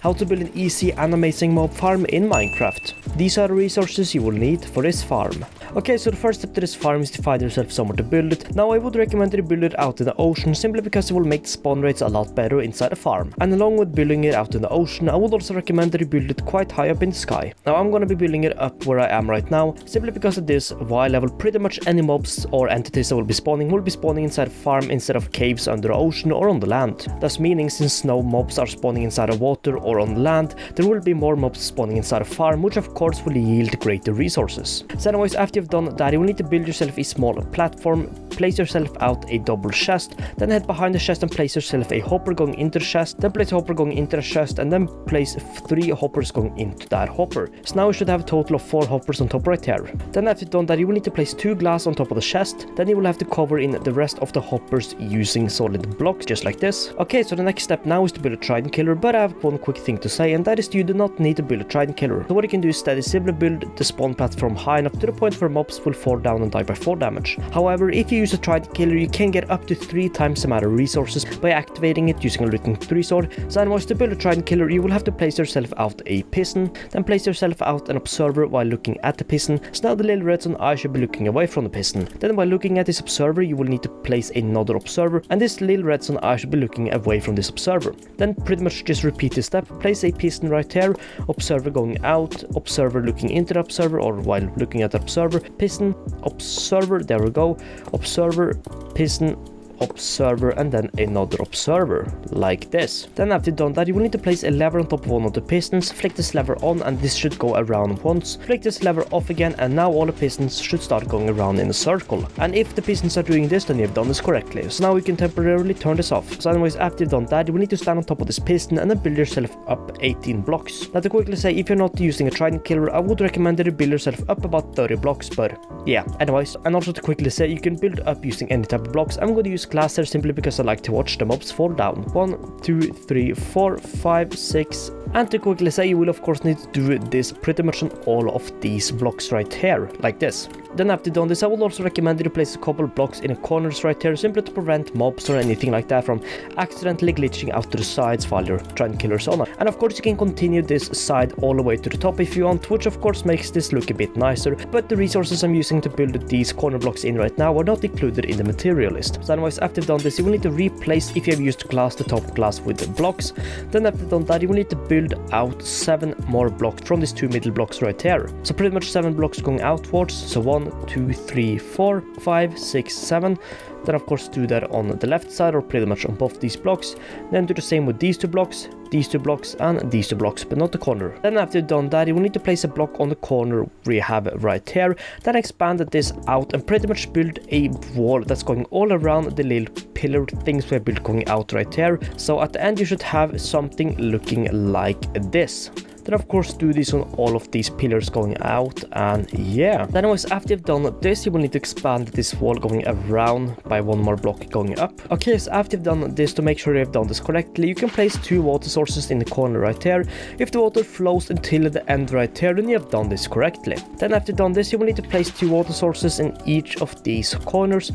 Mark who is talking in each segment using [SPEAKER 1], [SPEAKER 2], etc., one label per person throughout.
[SPEAKER 1] how to build an easy and amazing mob farm in Minecraft. These are the resources you will need for this farm. Okay, so the first step to this farm is to find yourself somewhere to build it. Now I would recommend that you build it out in the ocean simply because it will make the spawn rates a lot better inside the farm. And along with building it out in the ocean, I would also recommend that you build it quite high up in the sky. Now I'm gonna be building it up where I am right now, simply because at this Y level pretty much any mobs or entities that will be spawning inside the farm instead of caves under the ocean or on the land. Thus meaning since no mobs are spawning inside the water or on the land, there will be more mobs spawning inside the farm, which of course will yield greater resources. So anyways, after you've done that, you will need to build yourself a small platform, place yourself out a double chest, then head behind the chest and place yourself a hopper going into the chest, then place a hopper going into the chest, and then place 3 hoppers going into that hopper. So now you should have a total of 4 hoppers on top right here. Then after you've done that, you will need to place 2 glass on top of the chest, then you will have to cover in the rest of the hoppers using solid blocks, just like this. Okay, so the next step now is to build a trident killer, but I have one quick thing to say, and that is you do not need to build a trident killer. So what you can do instead is simply build the spawn platform high enough to the point where mobs will fall down and die by 4 damage. However, if you use a trident killer, you can get up to 3 times the amount of resources by activating it using a looting 3 sword. So anyways, to build a trident killer, you will have to place yourself out a piston, then place yourself out an observer while looking at the piston. So now the little redstone eye should be looking away from the piston. Then while looking at this observer, you will need to place another observer, and this little redstone eye should be looking away from this observer. Then pretty much just repeat this step. Place a piston right here, observer going out, observer looking into the observer, or while looking at the observer, piston, observer, there we go, observer, piston, observer, and then another observer, like this. Then after you've done that, you will need to place a lever on top of one of the pistons, flick this lever on, and this should go around once, flick this lever off again, and now all the pistons should start going around in a circle. And if the pistons are doing this, then you've done this correctly. So now you can temporarily turn this off. So anyways, after you've done that, you will need to stand on top of this piston and then build yourself up 18 blocks. Now to quickly say, if you're not using a trident killer, I would recommend that you build yourself up about 30 blocks, but yeah, anyways. And also to quickly say, you can build up using any type of blocks. I'm going to use glass here simply because I like to watch the mobs fall down. 1, 2, 3, 4, 5, 6. And to quickly say, you will of course need to do this pretty much on all of these blocks right here, like this. Then after done this, I would also recommend that you place a couple blocks in the corners right here, simply to prevent mobs or anything like that from accidentally glitching out to the sides while you're trying to kill your zona. And of course you can continue this side all the way to the top if you want, which of course makes this look a bit nicer, but the resources I'm using to build these corner blocks in right now are not included in the material list. So anyways, after you've done this, you will need to replace, if you have used glass, the top glass with the blocks. Then after you've done that, you will need to build out 7 more blocks from these 2 middle blocks right here. So pretty much 7 blocks going outwards, so 1, 2, 3, 4, 5, 6, 7. Then of course do that on the left side, or pretty much on both these blocks. Then do the same with these 2 blocks, these 2 blocks, and these 2 blocks, but not the corner. Then after you've done that, you will need to place a block on the corner we have right here. Then expand this out and pretty much build a wall that's going all around the little pillar things we have built going out right here. So at the end you should have something looking like this. Then of course do this on all of these pillars going out, and yeah. Then anyways, after you've done this, you will need to expand this wall going around by 1 more block going up. Okay, so after you've done this, to make sure you've done this correctly, you can place 2 water sources in the corner right here. If the water flows until the end right here, then you have done this correctly. Then after you've done this, you will need to place 2 water sources in each of these corners,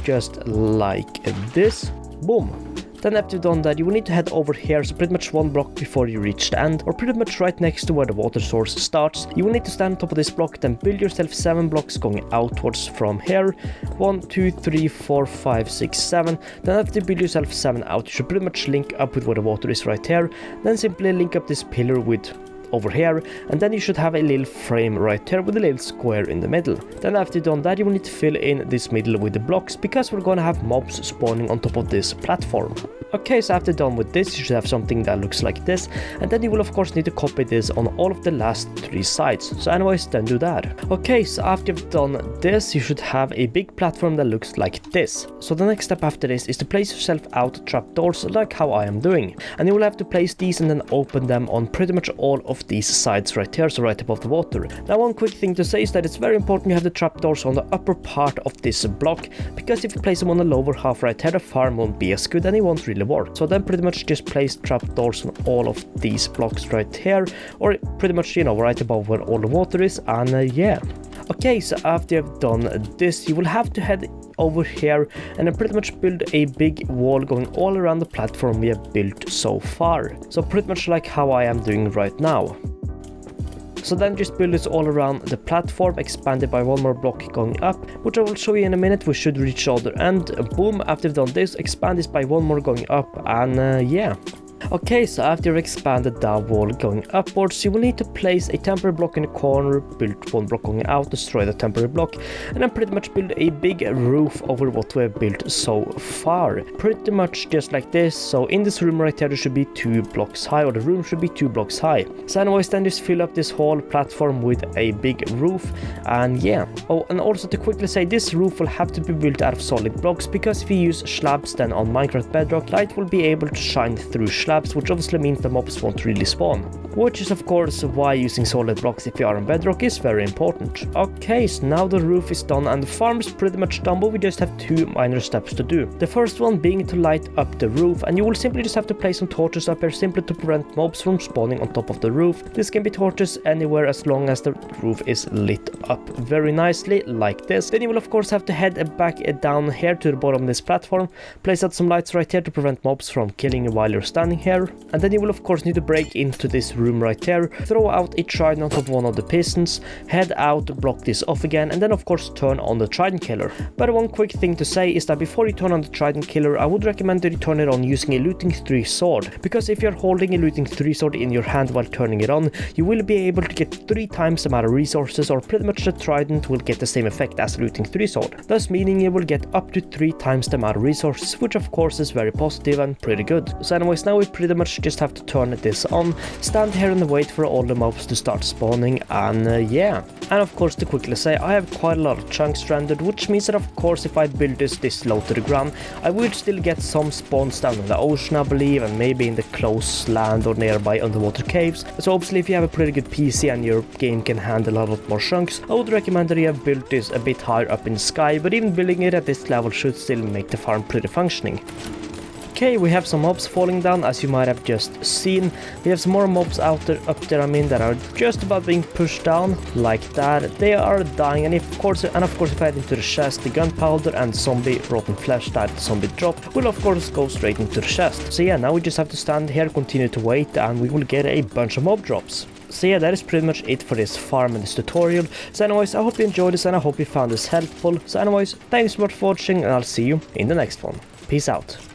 [SPEAKER 1] just like this. Boom. Then after you've done that, you will need to head over here, so pretty much 1 block before you reach the end, or pretty much right next to where the water source starts. You will need to stand on top of this block, then build yourself 7 blocks going outwards from here. 1, 2, 3, 4, 5, 6, 7. Then after you build yourself 7 out, you should pretty much link up with where the water is right here. Then simply link up this pillar with over here, and then you should have a little frame right here with a little square in the middle. Then after you've done that, you will need to fill in this middle with the blocks, because we're gonna have mobs spawning on top of this platform. Okay, so after done with this, you should have something that looks like this, and then you will of course need to copy this on all of the last 3 sides. So anyways, then do that. Okay, so after you've done this, you should have a big platform that looks like this. So the next step after this is to place yourself out trapdoors like how I am doing, and you will have to place these and then open them on pretty much all of these sides right here, so right above the water. Now one quick thing to say is that it's very important you have the trapdoors on the upper part of this block, because if you place them on the lower half right here, the farm won't be as good and it won't really work. So then pretty much just place trapdoors on all of these blocks right here, or pretty much, you know, right above where all the water is, and yeah. Okay, so after you've done this, you will have to head over here and then pretty much build a big wall going all around the platform we have built so far. So pretty much like how I am doing right now. So then just build this all around the platform, expand it by one more block going up, which I will show you in a minute. We should reach the other end. Boom, after we've done this, expand this by one more going up, and yeah. Okay, so after you've expanded that wall going upwards, you will need to place a temporary block in the corner, build one block going out, destroy the temporary block, and then pretty much build a big roof over what we have built so far. Pretty much just like this. So in this room right here, there should be 2 blocks high, or the room should be 2 blocks high. So anyways, then just fill up this whole platform with a big roof, and yeah. Oh, and also to quickly say, this roof will have to be built out of solid blocks, because if you use slabs then on Minecraft Bedrock, light will be able to shine through slabs, which obviously means the mobs won't really spawn. Which is of course why using solid blocks if you are on Bedrock is very important. Okay, so now the roof is done and the farm is pretty much done, but we just have 2 minor steps to do. The first one being to light up the roof, and you will simply just have to place some torches up here simply to prevent mobs from spawning on top of the roof. This can be torches anywhere as long as the roof is lit up very nicely like this. Then you will of course have to head back down here to the bottom of this platform, place out some lights right here to prevent mobs from killing you while you're standing here, and then you will of course need to break into this room right here, throw out a trident on top of one of the pistons, head out, block this off again, and then of course turn on the trident killer. But one quick thing to say is that before you turn on the trident killer, I would recommend that you turn it on using a looting 3 sword, because if you're holding a looting 3 sword in your hand while turning it on, you will be able to get 3 times the amount of resources, or pretty much the trident will get the same effect as looting 3 sword, thus meaning you will get up to 3 times the amount of resources, which of course is very positive and pretty good. So anyways, now we pretty much just have to turn this on, stand here and wait for all the mobs to start spawning, and yeah. And of course, to quickly say, I have quite a lot of chunks rendered, which means that of course if I build this low to the ground, I would still get some spawns down in the ocean I believe, and maybe in the close land or nearby underwater caves. So obviously if you have a pretty good PC and your game can handle a lot more chunks, I would recommend that you have built this a bit higher up in the sky, but even building it at this level should still make the farm pretty functioning. Okay, we have some mobs falling down, as you might have just seen. We have some more mobs up there, that are just about being pushed down, like that. They are dying, and of course if I head into the chest, the gunpowder and zombie rotten flesh that the zombie drop will of course go straight into the chest. So yeah, now we just have to stand here, continue to wait, and we will get a bunch of mob drops. So yeah, that is pretty much it for this farm and this tutorial. So anyways, I hope you enjoyed this and I hope you found this helpful. So anyways, thanks so much for watching, and I'll see you in the next one. Peace out.